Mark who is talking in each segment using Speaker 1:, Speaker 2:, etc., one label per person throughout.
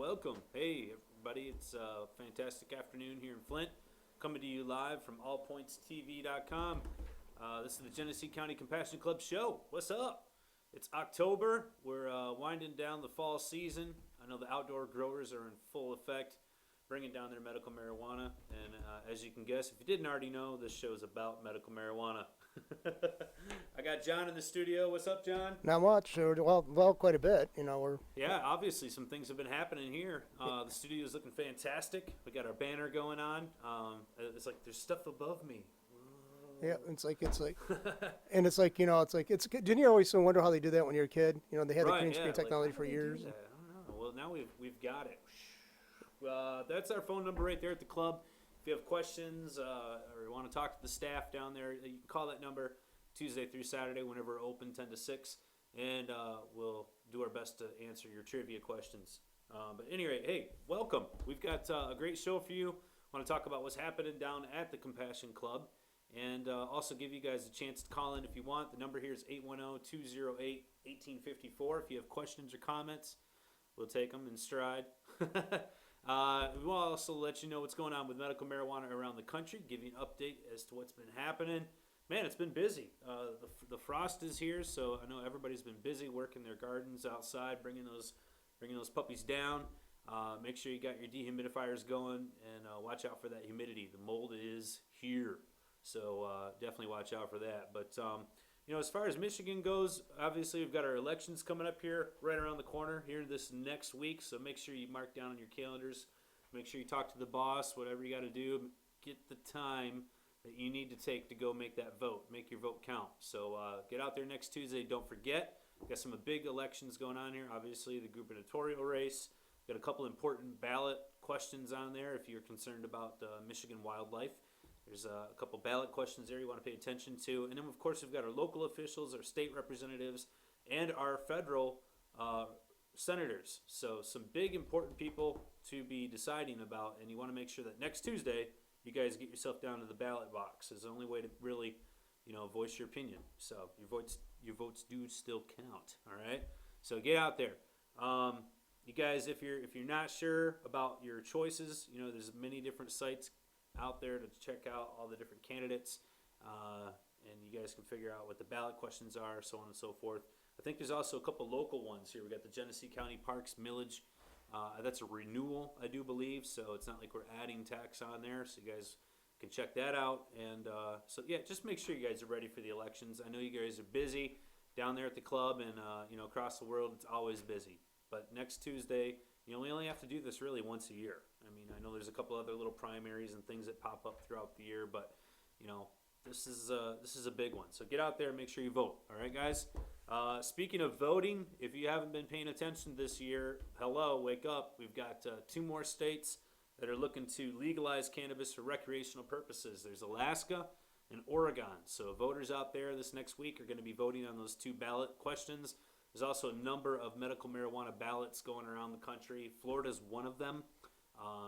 Speaker 1: welcome. Hey, everybody. It's a fantastic afternoon here in Flint. Coming to you live from allpointstv.com. This is the Genesee County Compassion Club show. What's up? It's October. We're winding down the fall season. I know the outdoor growers are in full effect, bringing down their medical marijuana. And as you can guess, if you didn't already know, this show is about medical marijuana. I got John in the studio. What's up, John?
Speaker 2: Not much. Well, quite a bit.
Speaker 1: Yeah, obviously some things have been happening here. The studio is looking fantastic. We got our banner going on. It's like there's stuff above me.
Speaker 2: Yeah, it's like, and it's like, didn't you always wonder how they do that when you're a kid? They had the green screen technology for years.
Speaker 1: I don't know. Well, now we've got it. That's our phone number right there at the club. If you have questions or you want to talk to the staff down there, you can call that number Tuesday through Saturday whenever we're open, 10 to 6, and we'll do our best to answer your trivia questions. But anyway, hey, welcome. We've got a great show for you. I want to talk about what's happening down at the Compassion Club, and also give you guys a chance to call in if you want. The number here is 810-208-1854. If you have questions or comments, we'll take them in stride. We'll also let you know what's going on with medical marijuana around the country, give you an update as to what's been happening. Man, it's been busy. The frost is here, so I know everybody's been busy working their gardens outside, bringing those puppies down. Make sure you got your dehumidifiers going, and watch out for that humidity. The mold is here, so definitely watch out for that. But as far as Michigan goes, obviously we've got our elections coming up here right around the corner here this next week. So make sure you mark down on your calendars. Make sure you talk to the boss, whatever you got to do. Get the time that you need to take to go make that vote. Make your vote count. So get out there next Tuesday. Don't forget, we've got some big elections going on here. Obviously, the gubernatorial race. We've got a couple important ballot questions on there if you're concerned about Michigan wildlife. There's a couple ballot questions there you want to pay attention to. And then, of course, we've got our local officials, our state representatives, and our federal senators. So some big, important people to be deciding about. And you want to make sure that next Tuesday, you guys get yourself down to the ballot box. It's the only way to really, voice your opinion. So your votes do still count, all right? So get out there. You guys, if you're not sure about your choices, there's many different sites out there to check out all the different candidates, and you guys can figure out what the ballot questions are, so on and so forth. I think there's also a couple local ones here. We got the Genesee County Parks Millage. That's a renewal, I do believe, so it's not like we're adding tax on there, so you guys can check that out. And so yeah, just make sure you guys are ready for the elections. I know you guys are busy down there at the club, and across the world it's always busy. But next Tuesday, we only have to do this really once a year. I mean, I know there's a couple other little primaries and things that pop up throughout the year, but this is a big one. So get out there and make sure you vote. All right, guys. Speaking of voting, if you haven't been paying attention this year, hello, wake up. We've got 2 more states that are looking to legalize cannabis for recreational purposes. There's Alaska and Oregon. So voters out there this next week are going to be voting on those 2 ballot questions. There's also a number of medical marijuana ballots going around the country. Florida's one of them.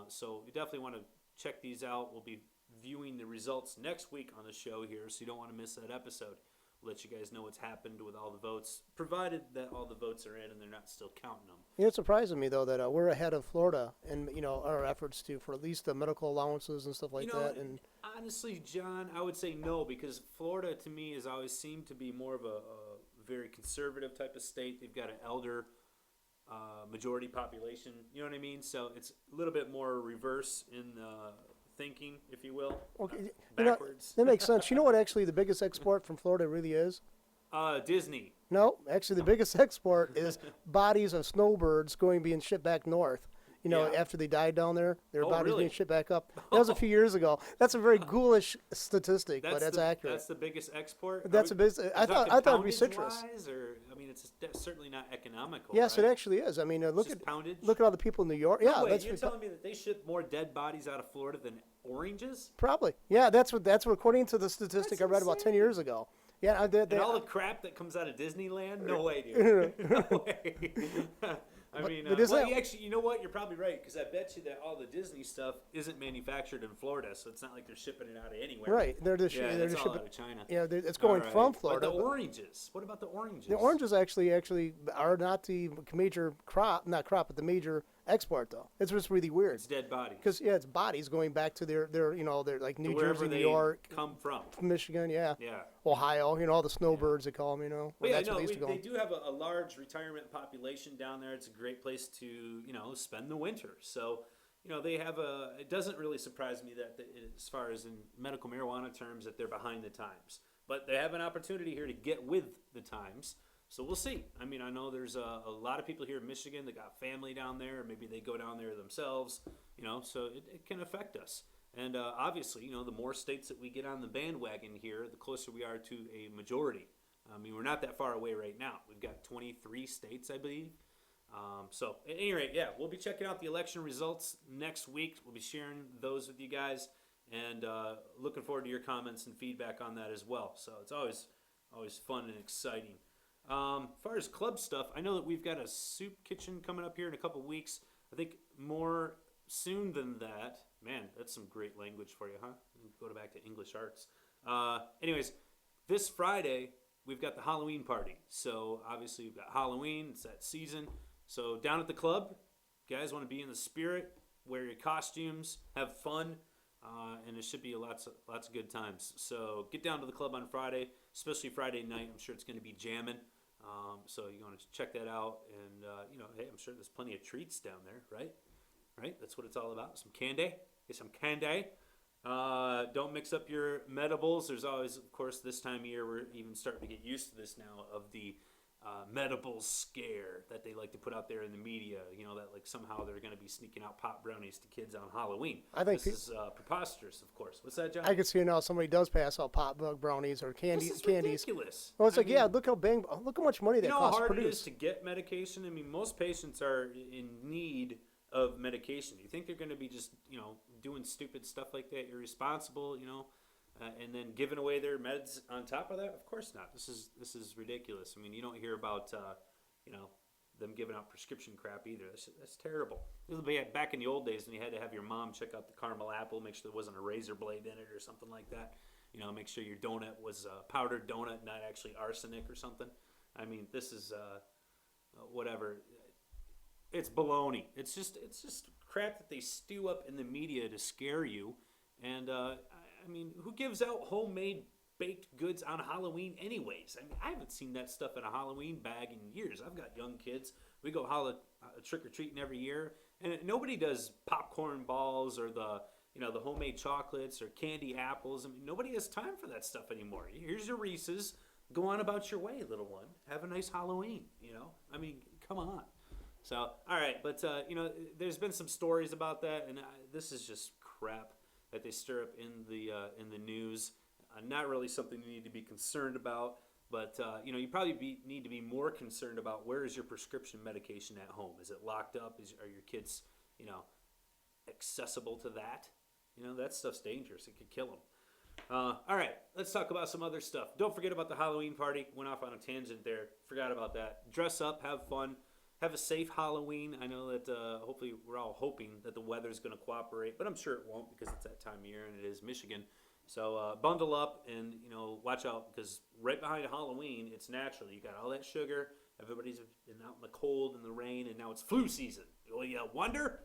Speaker 1: So you definitely want to check these out. We'll be viewing the results next week on the show here, so you don't want to miss that episode. We'll let you guys know what's happened with all the votes, provided that all the votes are in and they're not still counting them.
Speaker 2: It surprises me, though, that we're ahead of Florida in, our efforts for at least the medical allowances and stuff like that. And
Speaker 1: honestly, John, I would say no, because Florida, to me, has always seemed to be more of a very conservative type of state. They've got an elder majority population, you know what I mean? So it's a little bit more reverse in thinking, if you will.
Speaker 2: Okay,
Speaker 1: backwards.
Speaker 2: That makes sense. You know what actually the biggest export from Florida really is?
Speaker 1: Disney.
Speaker 2: No, actually the biggest export is bodies of snowbirds being shipped back north. After they died down there, their bodies being shipped back up. That was a few years ago. That's a very ghoulish statistic, but that's accurate.
Speaker 1: That's the biggest export?
Speaker 2: That's a business. I thought it would be citrus.
Speaker 1: It's certainly not economical.
Speaker 2: Yes,
Speaker 1: right?
Speaker 2: It actually is. I mean, look at all the people in New York.
Speaker 1: No,
Speaker 2: yeah,
Speaker 1: wait, you're telling me that they ship more dead bodies out of Florida than oranges?
Speaker 2: Probably. Yeah, that's what according to the statistic I read about 10 years ago. Yeah,
Speaker 1: and all the crap that comes out of Disneyland? No way, dude. No way. Actually, you know what? You're probably right, because I bet you that all the Disney stuff isn't manufactured in Florida, so it's not like they're shipping it out of anywhere.
Speaker 2: Right. They're just
Speaker 1: all
Speaker 2: shipping
Speaker 1: out of China.
Speaker 2: Yeah, it's going from Florida.
Speaker 1: But the oranges. What about the oranges?
Speaker 2: The oranges actually are not the major crop, but the major export though. It's just really weird.
Speaker 1: It's dead bodies.
Speaker 2: Because it's bodies going back to their they're like New
Speaker 1: wherever
Speaker 2: Jersey, New
Speaker 1: they
Speaker 2: York,
Speaker 1: come from.
Speaker 2: Michigan,
Speaker 1: Yeah.
Speaker 2: Ohio. All the snowbirds they call them.
Speaker 1: But
Speaker 2: That's what they used to go.
Speaker 1: they do have a large retirement population down there. It's a great place to spend the winter. So they have it doesn't really surprise me that as far as in medical marijuana terms that they're behind the times. But they have an opportunity here to get with the times. So we'll see. I mean, I know there's a lot of people here in Michigan that got family down there, or maybe they go down there themselves, so it can affect us. And obviously, the more states that we get on the bandwagon here, the closer we are to a majority. I mean, we're not that far away right now. We've got 23 states, I believe. So at any rate, we'll be checking out the election results next week. We'll be sharing those with you guys, and looking forward to your comments and feedback on that as well. So it's always fun and exciting. As far as club stuff, I know that we've got a soup kitchen coming up here in a couple weeks. I think more soon than that. Man, that's some great language for you, huh? Go back to English arts. Anyways, this Friday, we've got the Halloween party. So obviously we've got Halloween. It's that season. So down at the club, guys want to be in the spirit, wear your costumes, have fun, and it should be lots of good times. So get down to the club on Friday, especially Friday night. I'm sure it's going to be jamming. So you want to check that out, and hey, I'm sure there's plenty of treats down there, right? Right? That's what it's all about. Some candy. Get some candy. Don't mix up your medibles. There's always, of course, this time of year we're even starting to get used to this now of the medible scare that they like to put out there in the media. That like somehow they're going to be sneaking out pop brownies to kids on Halloween.
Speaker 2: I think
Speaker 1: this is preposterous, of course. What's that, John?
Speaker 2: I can see now somebody does pass out pop brownies or candies.
Speaker 1: This is ridiculous.
Speaker 2: Well, it's look how much money that costs to produce. You know how hard it is
Speaker 1: to get medication? I mean, most patients are in need of medication. You think they're going to be just doing stupid stuff like that, irresponsible, and then giving away their meds on top of that? Of course not. This is ridiculous. I mean, you don't hear about them giving out prescription crap either. That's terrible. This will be back in the old days when you had to have your mom check out the caramel apple, make sure there wasn't a razor blade in it or something like that. Make sure your donut was a powdered donut, not actually arsenic or something. I mean, this is whatever. It's baloney. It's just crap that they stew up in the media to scare you. And I mean, who gives out homemade baked goods on Halloween anyways? I mean, I haven't seen that stuff in a Halloween bag in years. I've got young kids. We go trick-or-treating every year, and nobody does popcorn balls or the homemade chocolates or candy apples. I mean, nobody has time for that stuff anymore. Here's your Reese's. Go on about your way, little one. Have a nice Halloween, I mean, come on. So, all right, but, there's been some stories about that, and this is just crap that they stir up in the news. Not really something you need to be concerned about, but, you probably need to be more concerned about where is your prescription medication at home. Is it locked up? Are your kids, accessible to that? That stuff's dangerous. It could kill them. All right, let's talk about some other stuff. Don't forget about the Halloween party. Went off on a tangent there. Forgot about that. Dress up, have fun. Have a safe Halloween. I know that hopefully we're all hoping that the weather's going to cooperate, but I'm sure it won't because it's that time of year and it is Michigan. So bundle up and watch out because right behind Halloween, it's natural. You got all that sugar. Everybody's been out in the cold and the rain, and now it's flu season. Well, you wonder.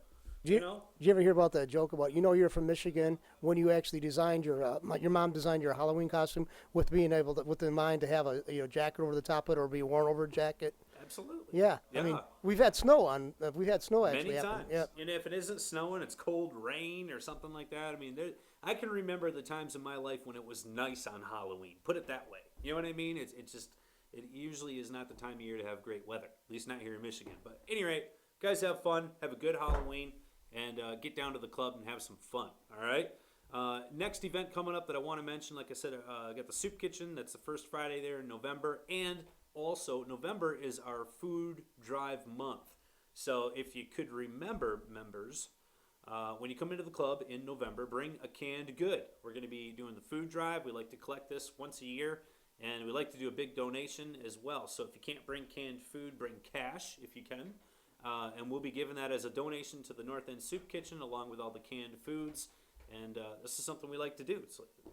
Speaker 2: Did you ever hear about that joke about you're from Michigan when you actually designed your mom designed your Halloween costume with being able to with in mind to have a jacket over the top of it or be a worn over jacket?
Speaker 1: Absolutely.
Speaker 2: Yeah. I mean, we've had snow actually
Speaker 1: many
Speaker 2: happen.
Speaker 1: times.
Speaker 2: Yep.
Speaker 1: And if it isn't snowing, it's cold rain or something like that. I mean, I can remember the times in my life when it was nice on Halloween. Put it that way. You know what I mean? It usually is not the time of year to have great weather. At least not here in Michigan. But at any rate, guys, have fun. Have a good Halloween. And get down to the club and have some fun. All right? Next event coming up that I want to mention, like I said, I got the Soup Kitchen. That's the first Friday there in November. And also, November is our food drive month. So if you could remember, members, when you come into the club in November, bring a canned good. We're going to be doing the food drive. We like to collect this once a year. And we like to do a big donation as well. So if you can't bring canned food, bring cash if you can. And we'll be giving that as a donation to the North End Soup Kitchen along with all the canned foods. And this is something we like to do.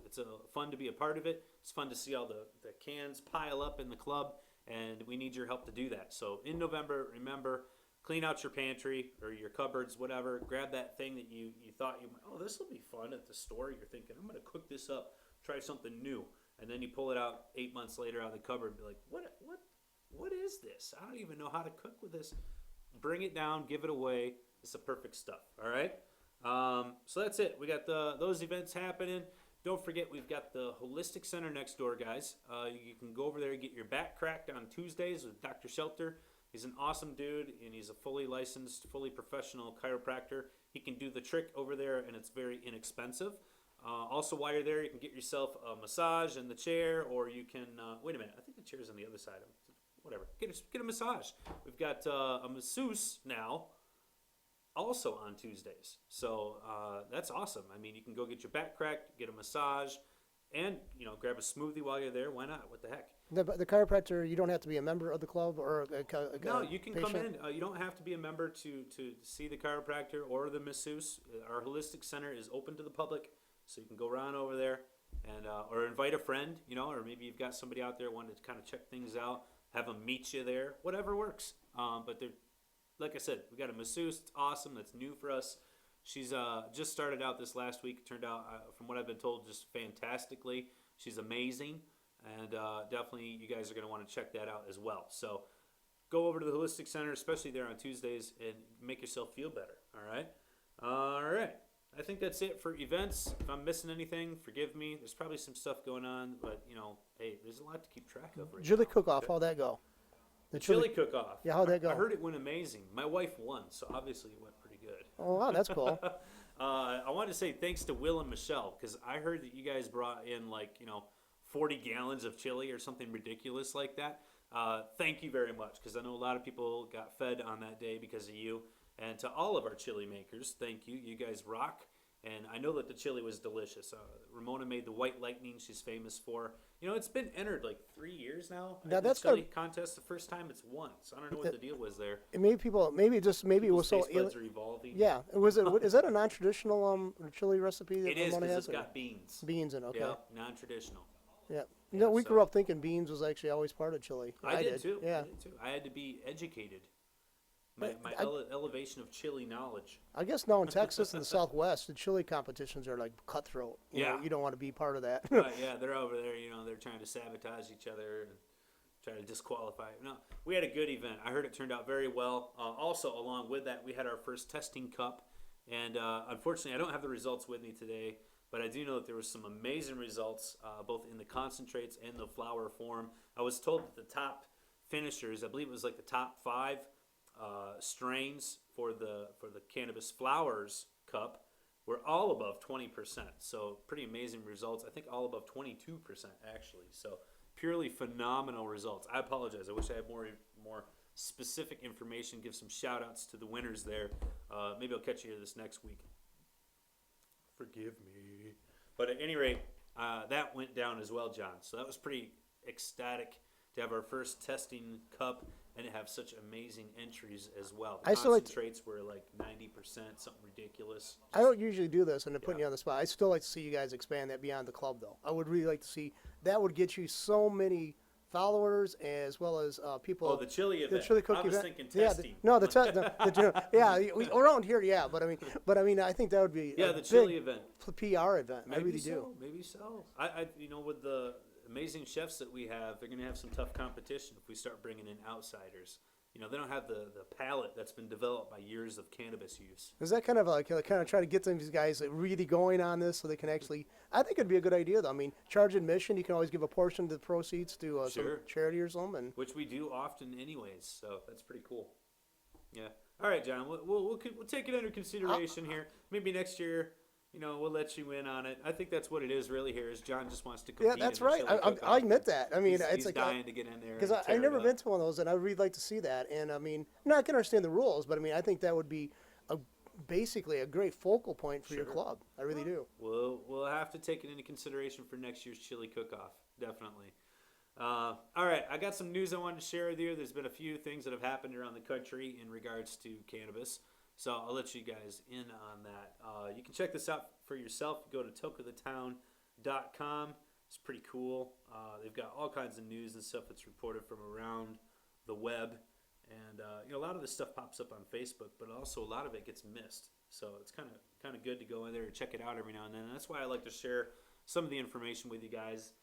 Speaker 1: It's fun to be a part of it. It's fun to see all the cans pile up in the club. And we need your help to do that. So in November, remember, clean out your pantry or your cupboards, whatever. Grab that thing that you thought this will be fun at the store. You're thinking, I'm going to cook this up, try something new. And then you pull it out 8 months later out of the cupboard and be like, what is this? I don't even know how to cook with this. Bring it down, give it away. It's the perfect stuff, all right? So that's it. We got those events happening. Don't forget, we've got the Holistic Center next door, guys. You can go over there and get your back cracked on Tuesdays with Dr. Shelter. He's an awesome dude, and he's a fully licensed, fully professional chiropractor. He can do the trick over there, and it's very inexpensive. Also, while you're there, you can get yourself a massage in the chair, or you can, wait a minute, I think the chair's on the other side. Whatever, get a massage. We've got a masseuse now, also on Tuesdays. So that's awesome. I mean, you can go get your back cracked, get a massage, and, grab a smoothie while you're there. Why not? What the heck?
Speaker 2: The chiropractor, you don't have to be a member of the club or
Speaker 1: no, you can
Speaker 2: patient?
Speaker 1: come in. You don't have to be a member to see the chiropractor or the masseuse. Our Holistic Center is open to the public, so you can go around over there and or invite a friend, or maybe you've got somebody out there wanting to kind of check things out, have them meet you there, whatever works. But they're, like I said, we got a masseuse. It's awesome. That's new for us. She's just started out this last week. It turned out, from what I've been told, just fantastically. She's amazing. And definitely you guys are going to want to check that out as well. So go over to the Holistic Center, especially there on Tuesdays, and make yourself feel better. All right? All right. I think that's it for events. If I'm missing anything, forgive me. There's probably some stuff going on, but, hey, there's a lot to keep track of right
Speaker 2: Chili
Speaker 1: now.
Speaker 2: cook-off, how'd that go?
Speaker 1: The chili cook-off.
Speaker 2: Yeah, how'd that go?
Speaker 1: I heard it went amazing. My wife won, so obviously it went pretty good.
Speaker 2: Oh, wow, that's cool.
Speaker 1: I wanted to say thanks to Will and Michelle, because I heard that you guys brought in 40 gallons of chili or something ridiculous like that. Thank you very much, because I know a lot of people got fed on that day because of you. And to all of our chili makers, thank you. You guys rock. And I know that the chili was delicious. Ramona made the White Lightning she's famous for. It's been entered 3 years now.
Speaker 2: Now
Speaker 1: that's chili contest. The first time it's won. So I don't know what the deal was there.
Speaker 2: Maybe it was so.
Speaker 1: Taste buds are evolving.
Speaker 2: Yeah, is that a non-traditional chili recipe? That
Speaker 1: It is,
Speaker 2: Ramona
Speaker 1: because
Speaker 2: has,
Speaker 1: it's got beans.
Speaker 2: beans in it. Okay.
Speaker 1: Yeah, non-traditional.
Speaker 2: Yeah.
Speaker 1: Yeah,
Speaker 2: We
Speaker 1: so-
Speaker 2: grew up thinking beans was actually always part of chili.
Speaker 1: I did too.
Speaker 2: Yeah.
Speaker 1: I did too. I had to be educated. My
Speaker 2: I-
Speaker 1: elevation of chili knowledge.
Speaker 2: I guess now in Texas and the Southwest, the chili competitions are like cutthroat. You know,
Speaker 1: Yeah.
Speaker 2: you don't want to be part of that.
Speaker 1: Right, yeah, they're over there. They're trying to sabotage each other and try to disqualify. No, we had a good event. I heard it turned out very well. Also, along with that, we had our first testing cup, and unfortunately, I don't have the results with me today. But I do know that there was some amazing results, both in the concentrates and the flour form. I was told that the top finishers, I believe it was the top 5 strains for the cannabis flowers cup, were all above 20%. So pretty amazing results. I think all above 22% actually. So purely phenomenal results. I apologize. I wish I had more specific information. Give some shout outs to the winners there. Maybe I'll catch you here this next week. Forgive me. But at any rate, that went down as well, John. So that was pretty ecstatic to have our first testing cup and to have such amazing entries as well. The concentrates were 90%, something ridiculous.
Speaker 2: I don't usually do this, and to put you on the spot, I still like to see you guys expand that beyond the club, though. I would really like to see that. Would get you so many followers as well as people.
Speaker 1: Oh, the chili event.
Speaker 2: The chili cook
Speaker 1: I was
Speaker 2: event.
Speaker 1: thinking testing.
Speaker 2: Around here, yeah, but I mean, I think that would be
Speaker 1: the chili event.
Speaker 2: PR event. I
Speaker 1: Maybe
Speaker 2: really
Speaker 1: so.
Speaker 2: do.
Speaker 1: Maybe so. I with the amazing chefs that we have, they're going to have some tough competition if we start bringing in outsiders. They don't have the palate that's been developed by years of cannabis use.
Speaker 2: Is that kind of try to get these guys really going on this so they can actually? I think it'd be a good idea, though. I mean, charge admission. You can always give a portion of the proceeds to some charity or something.
Speaker 1: Which we do often, anyways. So that's pretty cool. Yeah. All right, John. We'll take it under consideration here. Maybe next year. We'll let you in on it. I think that's what it is really here. Is John just wants to compete.
Speaker 2: Yeah, that's right. I admit that. I mean,
Speaker 1: he's dying to get in there.
Speaker 2: Because I've never been to one of those, and I'd really like to see that. And I mean, I can understand the rules, but I mean, I think that would be basically a great focal point for your club. I really do.
Speaker 1: We'll have to take it into consideration for next year's chili cook-off. Definitely. All right, I got some news I wanted to share with you. There's been a few things that have happened around the country in regards to cannabis. So I'll let you guys in on that. You can check this out for yourself. Go to tokeofthetown.com. It's pretty cool. They've got all kinds of news and stuff that's reported from around the web. And a lot of this stuff pops up on Facebook, but also a lot of it gets missed. So it's kind of good to go in there and check it out every now and then. And that's why I like to share some of the information with you guys,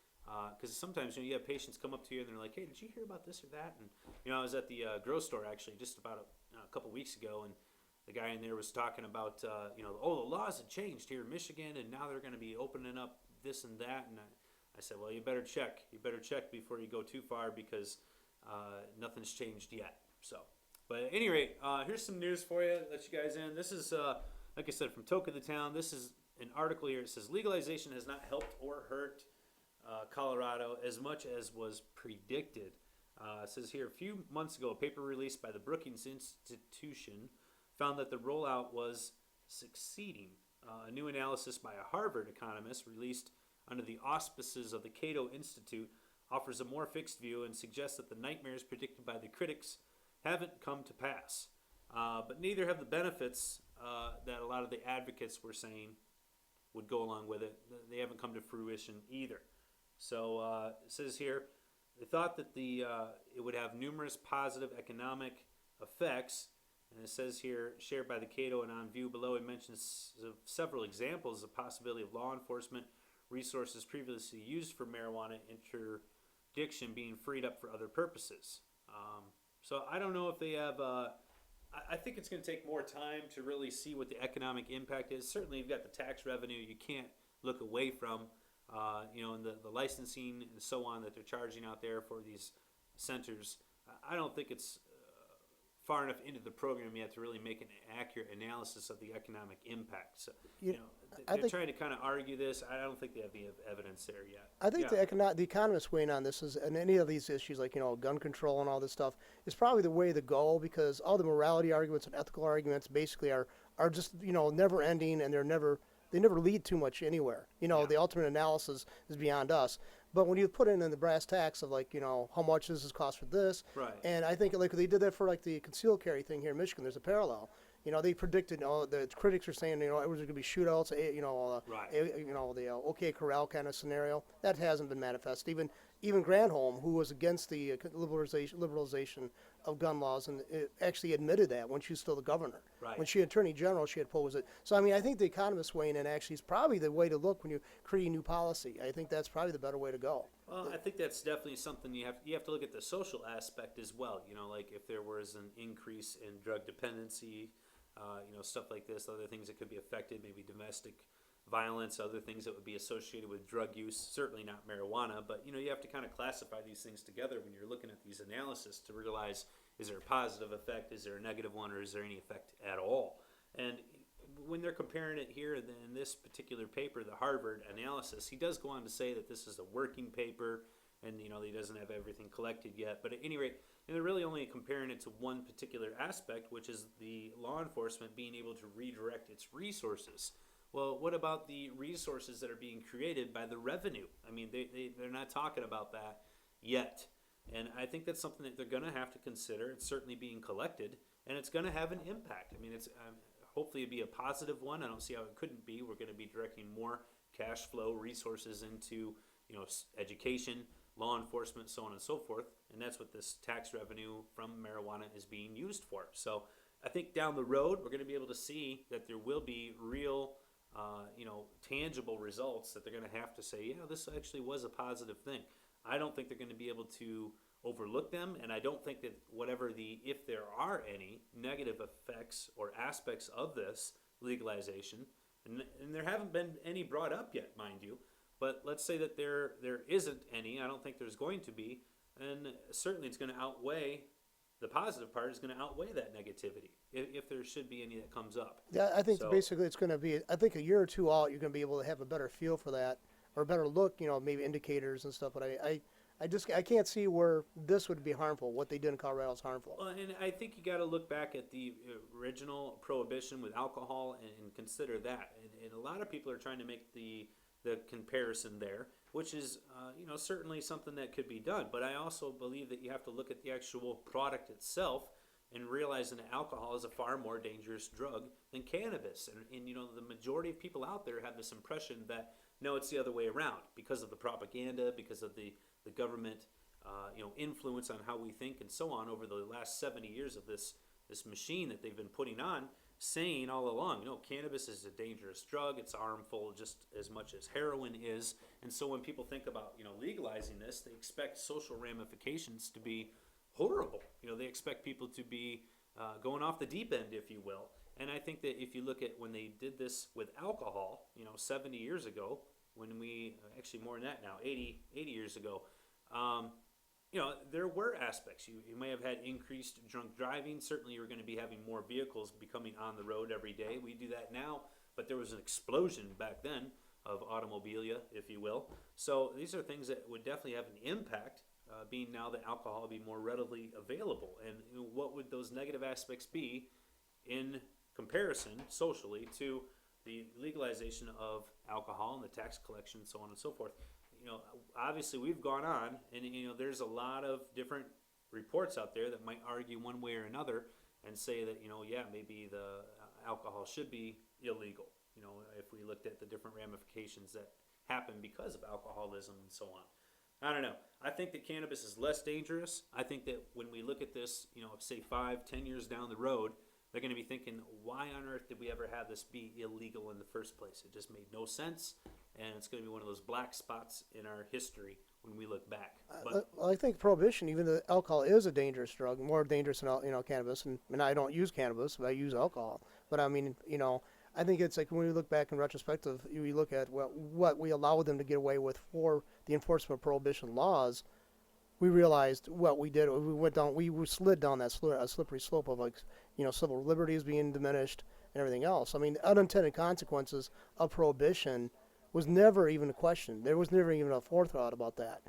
Speaker 1: because sometimes you have patients come up to you and they're like, "Hey, did you hear about this or that?" And I was at the grocery store actually just about a couple weeks ago, and the guy in there was talking about the laws have changed here in Michigan, and now they're going to be opening up this and that. And I said, well, you better check. You better check before you go too far, because nothing's changed yet. So, but at any rate, here's some news for you. Let you guys in. This is, like I said, from Toke the Town. This is an article here. It says legalization has not helped or hurt Colorado as much as was predicted. It says here, a few months ago, a paper released by the Brookings Institution found that the rollout was succeeding. A new analysis by a Harvard economist released under the auspices of the Cato Institute offers a more fixed view and suggests that the nightmares predicted by the critics haven't come to pass. But neither have the benefits that a lot of the advocates were saying would go along with it. They haven't come to fruition either. So it says here, they thought that it would have numerous positive economic effects. And it says here, shared by the Cato and on view below, it mentions several examples of the possibility of law enforcement resources previously used for marijuana interdiction being freed up for other purposes. So I don't know if they have, I think it's going to take more time to really see what the economic impact is. Certainly you've got the tax revenue you can't look away from, and the licensing and so on that they're charging out there for these centers. I don't think it's far enough into the program yet to really make an accurate analysis of the economic impact. So, they're trying to kind of argue this. I don't think they have the evidence there yet.
Speaker 2: I think the economists weighing on this is, and any of these issues like gun control and all this stuff is probably the way to go, because all the morality arguments and ethical arguments basically are just never ending, and they never lead too much anywhere. The ultimate analysis is beyond us. But when you put in the brass tacks of how much does this cost for this,
Speaker 1: right?
Speaker 2: And I think they did that for the concealed carry thing here in Michigan. There's a parallel. They predicted. The critics are saying it was going to be shootouts.
Speaker 1: Right.
Speaker 2: The OK Corral kind of scenario that hasn't been manifested. Even Granholm, who was against the liberalization of gun laws, and actually admitted that when she was still the governor.
Speaker 1: Right.
Speaker 2: When she Attorney General, she opposed it. So I think the economists weighing in actually is probably the way to look when you create new policy. I think that's probably the better way to go.
Speaker 1: Well, I think that's definitely something you have to look at the social aspect as well. Like if there was an increase in drug dependency, stuff like this, other things that could be affected, maybe domestic violence, other things that would be associated with drug use, certainly not marijuana, but you have to kind of classify these things together when you're looking at these analysis to realize, is there a positive effect, is there a negative one, or is there any effect at all? And when they're comparing it here in this particular paper, the Harvard analysis, he does go on to say that this is a working paper, and he doesn't have everything collected yet, but at any rate, they're really only comparing it to one particular aspect, which is the law enforcement being able to redirect its resources. Well, what about the resources that are being created by the revenue? They're not talking about that yet. And I think that's something that they're going to have to consider. It's certainly being collected, and it's going to have an impact. It's hopefully it'd be a positive one. I don't see how it couldn't be. We're going to be directing more cash flow resources into education, law enforcement, so on and so forth. And that's what this tax revenue from marijuana is being used for. So I think down the road, we're going to be able to see that there will be real tangible results that they're going to have to say, yeah, this actually was a positive thing. I don't think they're going to be able to overlook them, and I don't think that if there are any negative effects or aspects of this legalization, and there haven't been any brought up yet, mind you, but let's say that there isn't any. I don't think there's going to be, and certainly it's going to outweigh. The positive part is going to outweigh that negativity, if there should be any that comes up.
Speaker 2: Yeah, I think basically it's going to be, I think a year or two out, you're going to be able to have a better feel for that, or a better look, maybe indicators and stuff. But I can't see where this would be harmful. What they did in Colorado is harmful.
Speaker 1: Well, and I think you got to look back at the original prohibition with alcohol and consider that. And a lot of people are trying to make the comparison there, which is certainly something that could be done. But I also believe that you have to look at the actual product itself and realize that alcohol is a far more dangerous drug than cannabis. And the majority of people out there have this impression that no, it's the other way around because of the propaganda, because of the government influence on how we think and so on over the last 70 years of this machine that they've been putting on, saying all along, cannabis is a dangerous drug. It's harmful just as much as heroin is. And so when people think about, legalizing this, they expect social ramifications to be horrible. They expect people to be going off the deep end, if you will. And I think that if you look at when they did this with alcohol, 70 years ago, when we, actually more than that now, 80 years ago, there were aspects. You may have had increased drunk driving. Certainly you're going to be having more vehicles becoming on the road every day. We do that now, but there was an explosion back then of automobilia, if you will. So these are things that would definitely have an impact, being now that alcohol will be more readily available. And what would those negative aspects be in comparison socially to the legalization of alcohol and the tax collection and so on and so forth? Obviously we've gone on, and there's a lot of different reports out there that might argue one way or another and say that maybe the alcohol should be illegal. If we looked at the different ramifications that happen because of alcoholism and so on. I don't know. I think that cannabis is less dangerous. I think that when we look at this, say 5-10 years down the road, they're going to be thinking, why on earth did we ever have this be illegal in the first place? It just made no sense, and it's going to be one of those black spots in our history when we look back. But
Speaker 2: I think prohibition, even though alcohol is a dangerous drug, more dangerous than cannabis, and I don't use cannabis, but I use alcohol. But I mean, I think it's like when we look back in retrospective, we look at what we allowed them to get away with for the enforcement of prohibition laws. We realized what we did. We slid down that slippery slope of civil liberties being diminished and everything else. I mean, unintended consequences of prohibition was never even a question. There was never even a forethought about that.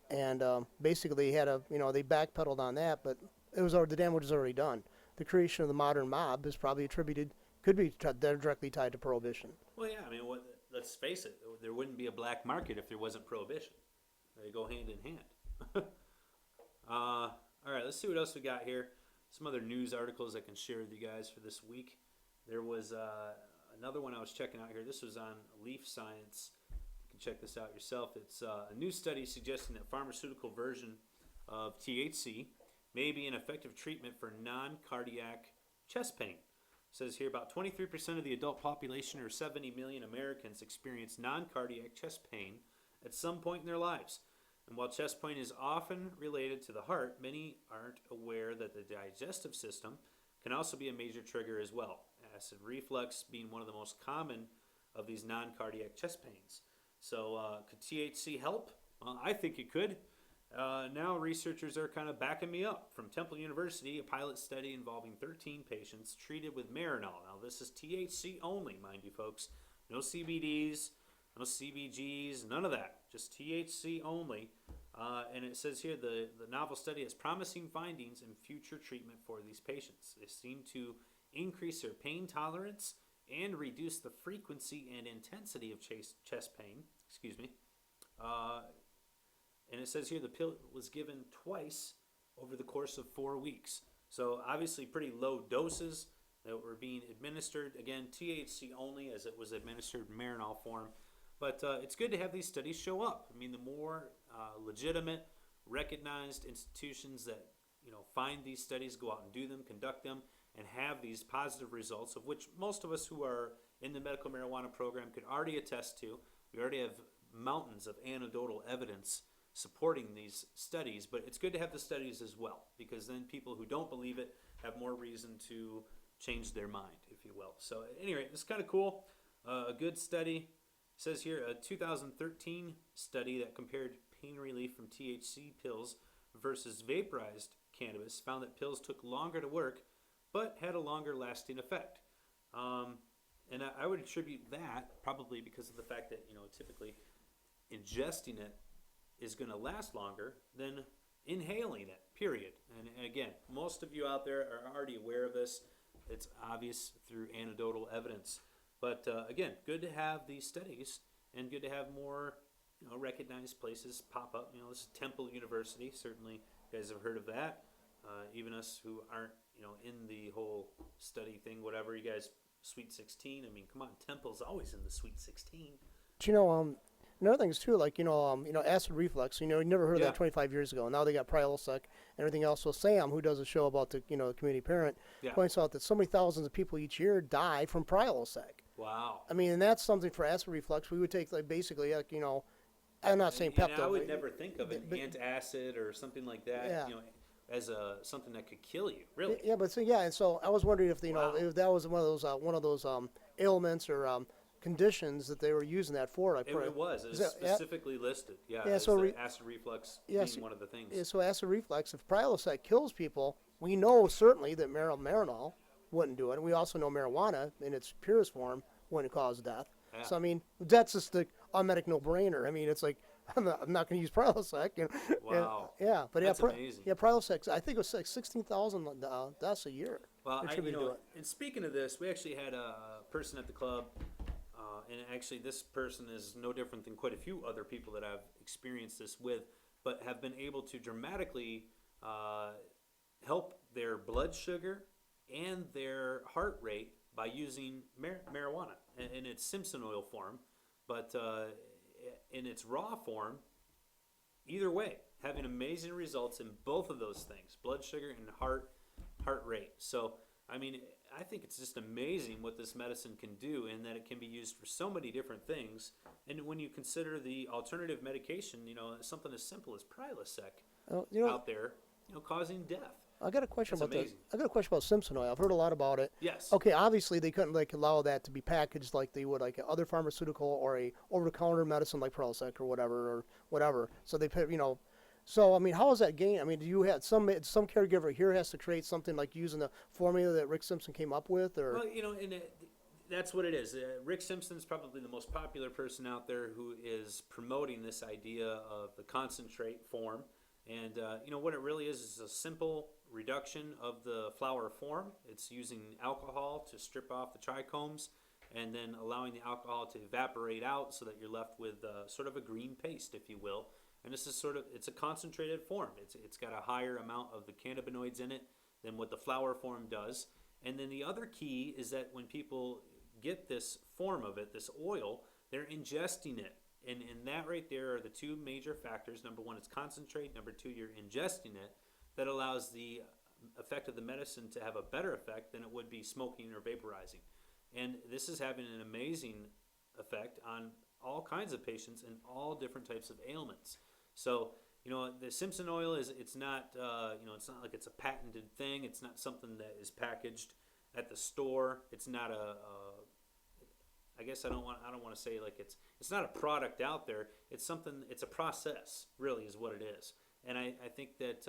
Speaker 2: And basically, they backpedaled on that, but the damage was already done. The creation of the modern mob is probably could be directly tied to prohibition.
Speaker 1: Well, yeah, I mean, let's face it, there wouldn't be a black market if there wasn't prohibition. They go hand in hand. All right, let's see what else we got here. Some other news articles I can share with you guys for this week. There was another one I was checking out here. This was on Leaf Science. You can check this out yourself. It's a new study suggesting that pharmaceutical version of THC may be an effective treatment for non-cardiac chest pain. It says here about 23% of the adult population, or 70 million Americans, experience non-cardiac chest pain at some point in their lives. And while chest pain is often related to the heart, many aren't aware that the digestive system can also be a major trigger as well. Acid reflux being one of the most common of these non-cardiac chest pains. So could THC help? Well, I think it could. Now researchers are kind of backing me up. From Temple University, a pilot study involving 13 patients treated with Marinol. Now this is THC only, mind you folks. No CBDs, no CBGs, none of that. Just THC only. And it says here the novel study has promising findings in future treatment for these patients. They seem to increase their pain tolerance and reduce the frequency and intensity of chest pain. And it says here the pill was given twice over the course of 4 weeks. So obviously pretty low doses that were being administered. Again, THC only, as it was administered in Marinol form. But it's good to have these studies show up. I mean, the more legitimate, recognized institutions that find these studies, go out and do them, conduct them, and have these positive results, of which most of us who are in the medical marijuana program could already attest to. We already have mountains of anecdotal evidence supporting these studies, but it's good to have the studies as well, because then people who don't believe it have more reason to change their mind, if you will. So at any rate, it's kind of cool. A good study. It says here a 2013 study that compared pain relief from THC pills versus vaporized cannabis found that pills took longer to work but had a longer lasting effect. And I would attribute that probably because of the fact that typically ingesting it is going to last longer than inhaling it, period. And again, most of you out there are already aware of this. It's obvious through anecdotal evidence. But again, good to have these studies and good to have more recognized places pop up. This is Temple University. Certainly you guys have heard of that. Even us who aren't in the whole study thing, whatever, you guys, Sweet 16. I mean, come on, Temple's always in the Sweet 16.
Speaker 2: But Another thing is too, like acid reflux. You never heard of
Speaker 1: Yeah.
Speaker 2: that 25 years ago. Now they got Prilosec and everything else. So Sam, who does a show about the community parent,
Speaker 1: Yeah.
Speaker 2: points out that so many thousands of people each year die from Prilosec.
Speaker 1: Wow.
Speaker 2: I mean, and that's something for acid reflux. We would take like basically like I'm not saying
Speaker 1: And
Speaker 2: Pepto.
Speaker 1: I would
Speaker 2: but-
Speaker 1: never think of an
Speaker 2: but-
Speaker 1: antacid or something like that,
Speaker 2: Yeah.
Speaker 1: as something that could kill you. Really?
Speaker 2: Yeah, but and so I was wondering if
Speaker 1: Wow.
Speaker 2: if that was one of those ailments or conditions that they were using that for. Like,
Speaker 1: It was. It was
Speaker 2: is that- yeah.
Speaker 1: specifically listed. Yeah.
Speaker 2: Yeah,
Speaker 1: as
Speaker 2: so
Speaker 1: the acid reflux
Speaker 2: yes,
Speaker 1: being one of the things.
Speaker 2: Yeah, so acid reflux, if Prilosec kills people, we know certainly that Marinol wouldn't do it. And we also know marijuana in its purest form wouldn't cause death.
Speaker 1: Yeah.
Speaker 2: So, I mean, that's just the automatic no-brainer. I mean, it's like, I'm not going to use
Speaker 1: Wow.
Speaker 2: Prilosec. Yeah, but
Speaker 1: That's amazing.
Speaker 2: Yeah, Prilosec, I think it was like 16,000 deaths a year.
Speaker 1: Well,
Speaker 2: attributed to it.
Speaker 1: and speaking of this, we actually had a person at the club, and actually this person is no different than quite a few other people that I've experienced this with, but have been able to dramatically help their blood sugar and their heart rate by using marijuana in its Simpson oil form, but in its raw form, either way, having amazing results in both of those things, blood sugar and heart rate. So, I mean, I think it's just amazing what this medicine can do, and that it can be used for so many different things. And when you consider the alternative medication, something as simple as Prilosec out there, causing death.
Speaker 2: I got a question
Speaker 1: That's
Speaker 2: about
Speaker 1: amazing.
Speaker 2: I got a question about Simpson Oil. I've heard a lot about it.
Speaker 1: Yes.
Speaker 2: Okay, obviously they couldn't allow that to be packaged like they would like other pharmaceutical or a over-the-counter medicine like Prilosec or whatever. So they put So I mean, how is that gain? I mean, do you have some caregiver here has to create something like using the formula that Rick Simpson came up with, or?
Speaker 1: Well, that's what it is. Rick Simpson's probably the most popular person out there who is promoting this idea of the concentrate form. And what it really is a simple reduction of the flour form. It's using alcohol to strip off the trichomes and then allowing the alcohol to evaporate out so that you're left with sort of a green paste, if you will. And this is it's a concentrated form. It's got a higher amount of the cannabinoids in it than what the flour form does. And then the other key is that when people get this form of it, this oil, they're ingesting it. And that right there are the two major factors. Number one, it's concentrate. Number two, you're ingesting it. That allows the effect of the medicine to have a better effect than it would be smoking or vaporizing. And this is having an amazing effect on all kinds of patients and all different types of ailments. So, the Simpson oil it's not like it's a patented thing. It's not something that is packaged at the store. It's not I guess I don't want to say like it's not a product out there. It's a process, really, is what it is. And I think that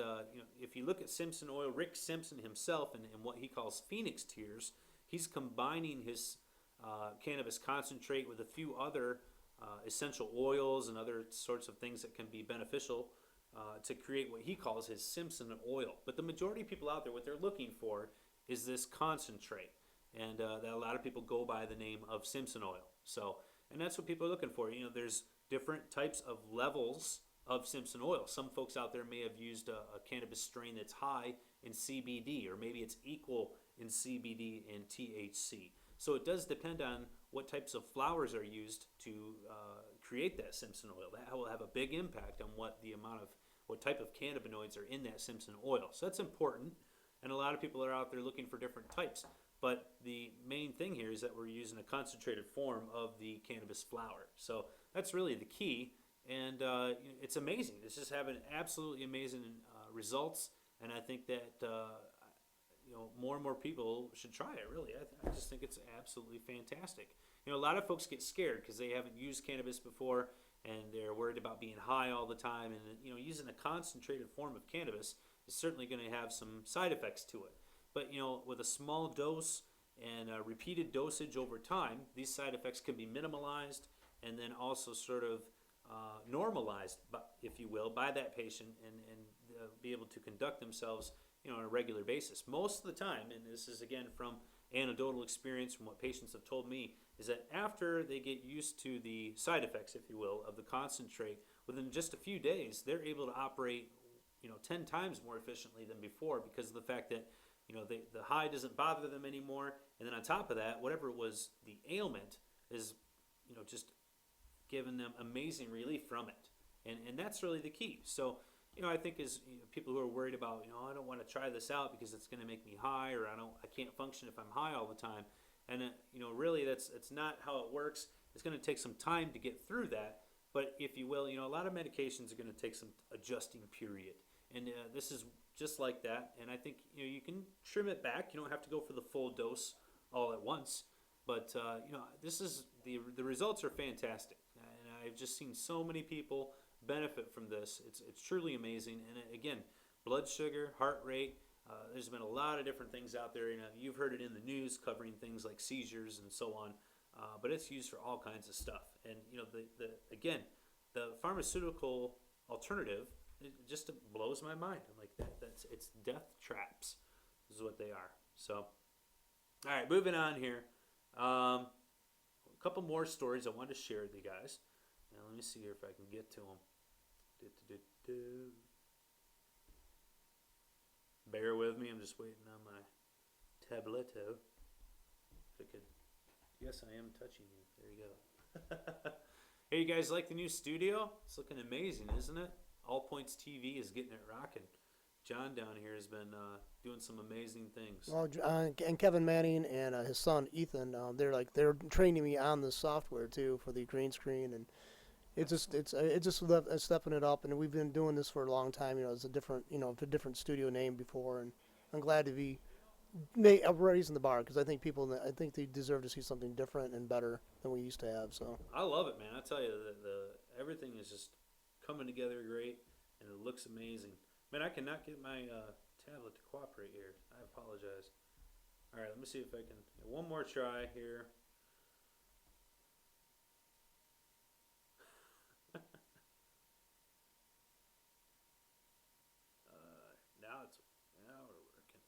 Speaker 1: if you look at Simpson oil, Rick Simpson himself, and what he calls Phoenix tears, he's combining his cannabis concentrate with a few other essential oils and other sorts of things that can be beneficial to create what he calls his Simpson oil. But the majority of people out there, what they're looking for is this concentrate. And that a lot of people go by the name of Simpson oil. So, and that's what people are looking for. There's different types of levels of Simpson oil. Some folks out there may have used a cannabis strain that's high in CBD, or maybe it's equal in CBD and THC. So it does depend on what types of flowers are used to create that Simpson oil. That will have a big impact on what type of cannabinoids are in that Simpson oil. So that's important. And a lot of people are out there looking for different types. But the main thing here is that we're using a concentrated form of the cannabis flower. So that's really the key. And it's amazing. It's just having absolutely amazing results. And I think that more and more people should try it, really. I just think it's absolutely fantastic. A lot of folks get scared because they haven't used cannabis before and they're worried about being high all the time. And, using a concentrated form of cannabis is certainly going to have some side effects to it. But, with a small dose and a repeated dosage over time, these side effects can be minimalized and then also sort of normalized, if you will, by that patient and be able to conduct themselves, on a regular basis. Most of the time, and this is again from anecdotal experience from what patients have told me, is that after they get used to the side effects, if you will, of the concentrate, within just a few days, they're able to operate, 10 times more efficiently than before because of the fact that the high doesn't bother them anymore, and then on top of that, whatever was the ailment is, just giving them amazing relief from it. And that's really the key. So, I think as people who are worried about, I don't want to try this out because it's going to make me high, or I can't function if I'm high all the time. And really it's not how it works. It's going to take some time to get through that. But if you will, a lot of medications are going to take some adjusting period. And this is just like that. And I think, you can trim it back. You don't have to go for the full dose all at once. But, this is, the results are fantastic. And I've just seen so many people benefit from this. It's truly amazing. And again, blood sugar, heart rate, there's been a lot of different things out there. You've heard it in the news covering things like seizures and so on. But it's used for all kinds of stuff. And the pharmaceutical alternative, it just blows my mind. I'm like, it's death traps is what they are. So, all right, moving on here. A couple more stories I wanted to share with you guys. Now let me see here if I can get to them. Bear with me. I'm just waiting on my tableto. If I could. Yes, I am touching you. There you go. Hey, you guys like the new studio? It's looking amazing, isn't it? All Points TV is getting it rocking. John down here has been doing some amazing things.
Speaker 2: Well, and Kevin Manning and his son Ethan, they're training me on the software too for the green screen, and it's just stepping it up. And we've been doing this for a long time. It's a different studio name before, and I'm glad to be raising the bar because I think they deserve to see something different and better than we used to have. So
Speaker 1: I love it, man. I tell you, the everything is just coming together great, and it looks amazing. Man, I cannot get my tablet to cooperate here. I apologize. All right, let me see if I can. One more try here. Now we're working.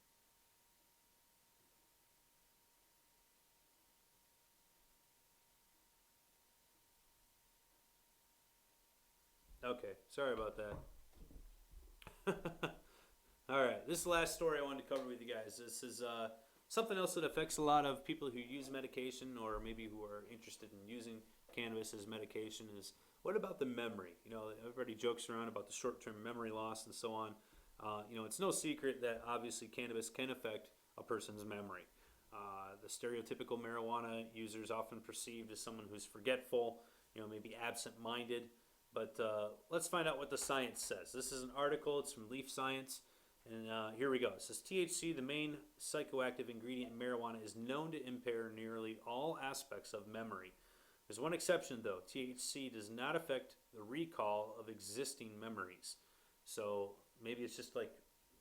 Speaker 1: Okay, sorry about that. All right, this is the last story I wanted to cover with you guys. This is something else that affects a lot of people who use medication or maybe who are interested in using cannabis as medication is what about the memory? Everybody jokes around about the short-term memory loss and so on. It's no secret that obviously cannabis can affect a person's memory. The stereotypical marijuana user is often perceived as someone who's forgetful, maybe absent-minded. But let's find out what the science says. This is an article. It's from Leaf Science. And here we go. It says THC, the main psychoactive ingredient in marijuana, is known to impair nearly all aspects of memory. There's one exception, though. THC does not affect the recall of existing memories. So maybe it's just like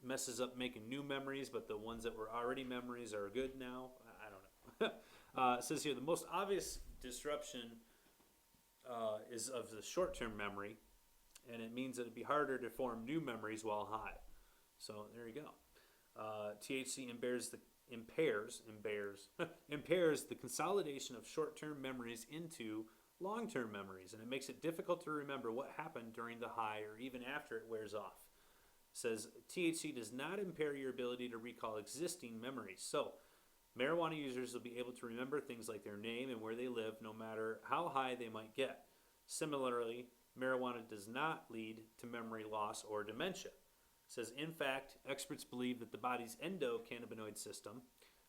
Speaker 1: messes up making new memories, but the ones that were already memories are good now. I don't know. It says here, the most obvious disruption is of the short-term memory, and it means that it'd be harder to form new memories while high. So there you go. THC impairs the consolidation of short-term memories into long-term memories, and it makes it difficult to remember what happened during the high or even after it wears off. It says THC does not impair your ability to recall existing memories. So marijuana users will be able to remember things like their name and where they live no matter how high they might get. Similarly, marijuana does not lead to memory loss or dementia. It says, in fact, experts believe that the body's endocannabinoid system,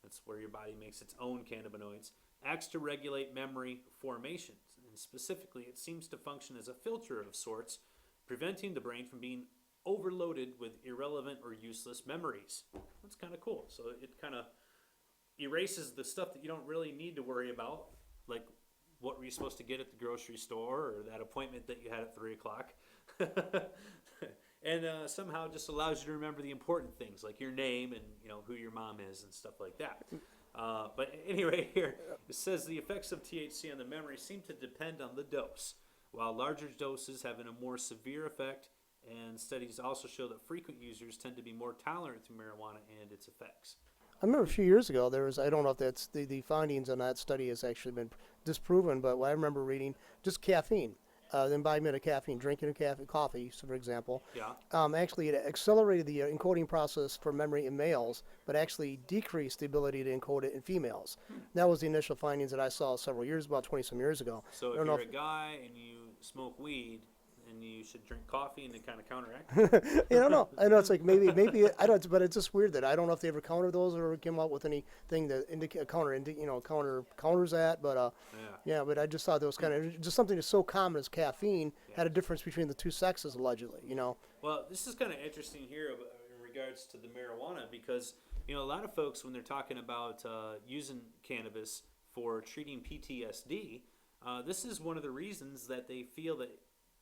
Speaker 1: that's where your body makes its own cannabinoids, acts to regulate memory formation. And specifically, it seems to function as a filter of sorts, preventing the brain from being overloaded with irrelevant or useless memories. That's kind of cool. So it kind of erases the stuff that you don't really need to worry about, like what were you supposed to get at the grocery store or that appointment that you had at 3 o'clock. And somehow just allows you to remember the important things like your name and who your mom is and stuff like that. But anyway, here it says the effects of THC on the memory seem to depend on the dose, while larger doses have a more severe effect, and studies also show that frequent users tend to be more tolerant to marijuana and its effects.
Speaker 2: I remember a few years ago I don't know if that's the findings on that study has actually been disproven, but I remember reading just caffeine. the embodiment of caffeine, drinking coffee, so for example,
Speaker 1: Yeah.
Speaker 2: actually it accelerated the encoding process for memory in males, but actually decreased the ability to encode it in females. That was the initial findings that I saw several years, about 20 some years ago.
Speaker 1: So
Speaker 2: I
Speaker 1: if
Speaker 2: don't know
Speaker 1: you're a guy and you smoke weed, and you should drink coffee and then kind of counteract.
Speaker 2: I don't know. I know it's like maybe I don't, but it's just weird that I don't know if they ever countered those or came up with anything that indicate counters that. But yeah, but I just thought that was kind of just something that's so common as caffeine had a difference between the two sexes allegedly.
Speaker 1: Well, this is kind of interesting here in regards to the marijuana because a lot of folks when they're talking about using cannabis for treating PTSD, this is one of the reasons that they feel that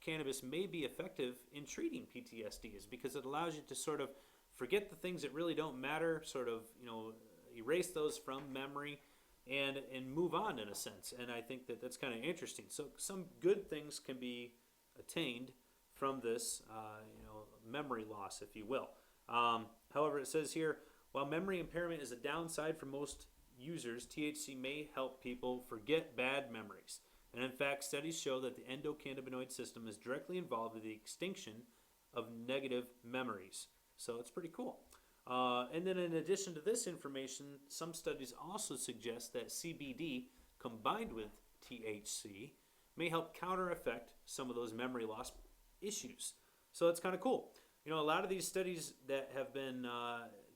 Speaker 1: cannabis may be effective in treating PTSD is because it allows you to sort of forget the things that really don't matter, sort of, erase those from memory and move on in a sense. And I think that that's kind of interesting. So some good things can be attained from this, memory loss, if you will. However, it says here, while memory impairment is a downside for most users, THC may help people forget bad memories. And in fact, studies show that the endocannabinoid system is directly involved with the extinction of negative memories. So it's pretty cool. And then in addition to this information, some studies also suggest that CBD combined with THC may help counter-effect some of those memory loss issues. So it's kind of cool. A lot of these studies that have been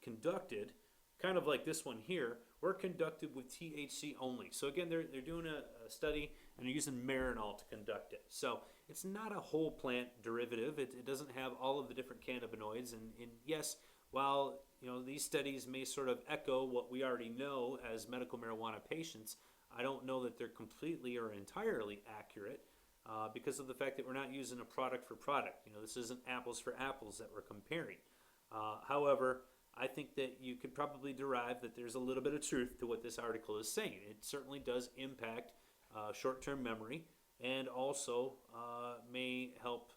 Speaker 1: conducted, kind of like this one here, were conducted with THC only. So again, they're doing a study and they're using marinol to conduct it. So it's not a whole plant derivative. It doesn't have all of the different cannabinoids. And yes, while these studies may sort of echo what we already know as medical marijuana patients, I don't know that they're completely or entirely accurate because of the fact that we're not using a product for product. This isn't apples for apples that we're comparing. However, I think that you could probably derive that there's a little bit of truth to what this article is saying. It certainly does impact short-term memory and also may help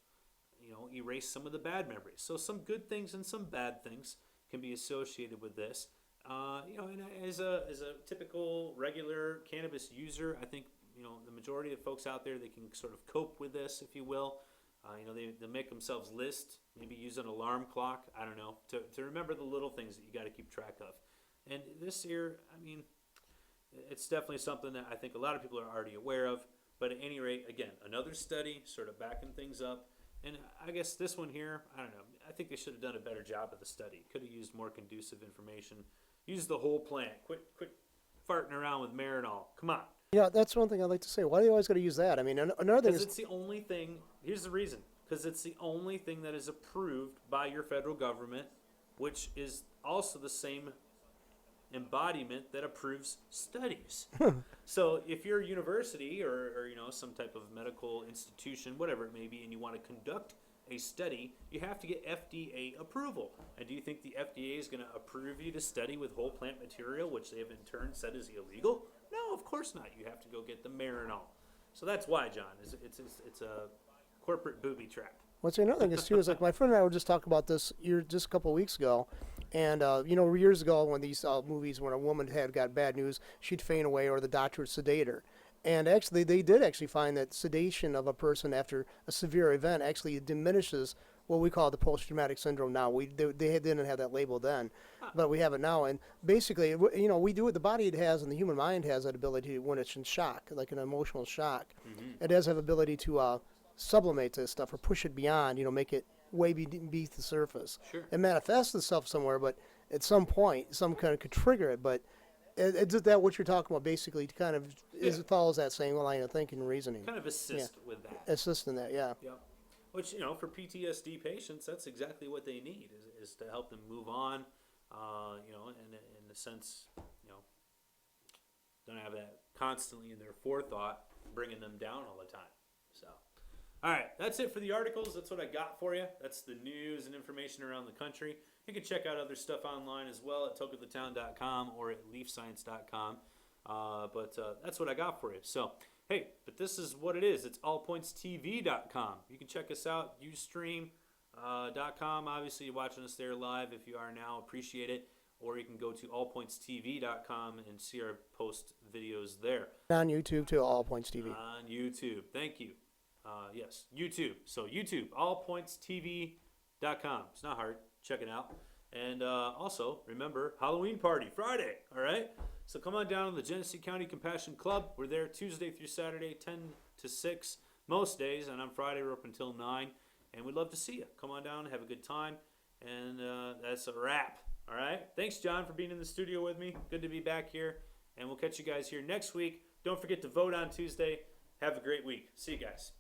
Speaker 1: erase some of the bad memories. So some good things and some bad things can be associated with this. And as a typical regular cannabis user, I think the majority of folks out there, they can sort of cope with this, if you will. They make themselves list, maybe use an alarm clock, I don't know, to remember the little things that you got to keep track of. And this here, it's definitely something that I think a lot of people are already aware of. But at any rate, again, another study sort of backing things up. And I guess this one here, I don't know, I think they should have done a better job of the study. Could have used more conducive information. Use the whole plant. Quit farting around with marinol. Come on.
Speaker 2: Yeah, that's one thing I'd like to say. Why do you always got to use that? Another thing
Speaker 1: Because
Speaker 2: is
Speaker 1: it's the only thing, here's the reason. Because it's the only thing that is approved by your federal government, which is also the same embodiment that approves studies. So if you're a university or some type of medical institution, whatever it may be, and you want to conduct a study, you have to get FDA approval. And do you think the FDA is going to approve you to study with whole plant material, which they have in turn said is illegal? No, of course not. You have to go get the marinol. So that's why, John, it's a corporate booby trap.
Speaker 2: What's another thing is too is like my friend and I were just talking about this just a couple of weeks ago, and years ago when these movies when a woman got bad news, she'd faint away or the doctor would sedate her, and actually they did actually find that sedation of a person after a severe event actually diminishes what we call the post-traumatic syndrome now. They didn't have that label then, but we have it now, and basically we do it. The body has and the human mind has that ability when it's in shock, like an emotional shock. Mm-hmm. It does have ability to sublimate this stuff or push it beyond, make it way beneath the surface.
Speaker 1: Sure.
Speaker 2: It manifests itself somewhere, but at some point, some kind of could trigger it. But it's that what you're talking about basically kind of it follows that same line of thinking and reasoning.
Speaker 1: Kind of assist with that.
Speaker 2: Assist in that, yeah.
Speaker 1: Yep. Which, for PTSD patients, that's exactly what they need is to help them move on, in the sense, don't have that constantly in their forethought, bringing them down all the time. So, all right, that's it for the articles. That's what I got for you. That's the news and information around the country. You can check out other stuff online as well at tokeofthetown.com or at leafscience.com. But that's what I got for you. So, hey, but this is what it is. It's allpointstv.com. You can check us out, ustream.com. Obviously, you're watching us there live. If you are now, appreciate it. Or you can go to allpointstv.com and see our post videos there.
Speaker 2: On YouTube, too, All Points TV.
Speaker 1: On YouTube. Thank you. Yes, YouTube. So YouTube, allpointstv.com. It's not hard. Check it out. And also, remember, Halloween party, Friday, all right? So come on down to the Genesee County Compassion Club. We're there Tuesday through Saturday, 10 to 6 most days, and on Friday we're up until 9. And we'd love to see you. Come on down, have a good time. And that's a wrap, all right? Thanks, John, for being in the studio with me. Good to be back here. And we'll catch you guys here next week. Don't forget to vote on Tuesday. Have a great week. See you guys.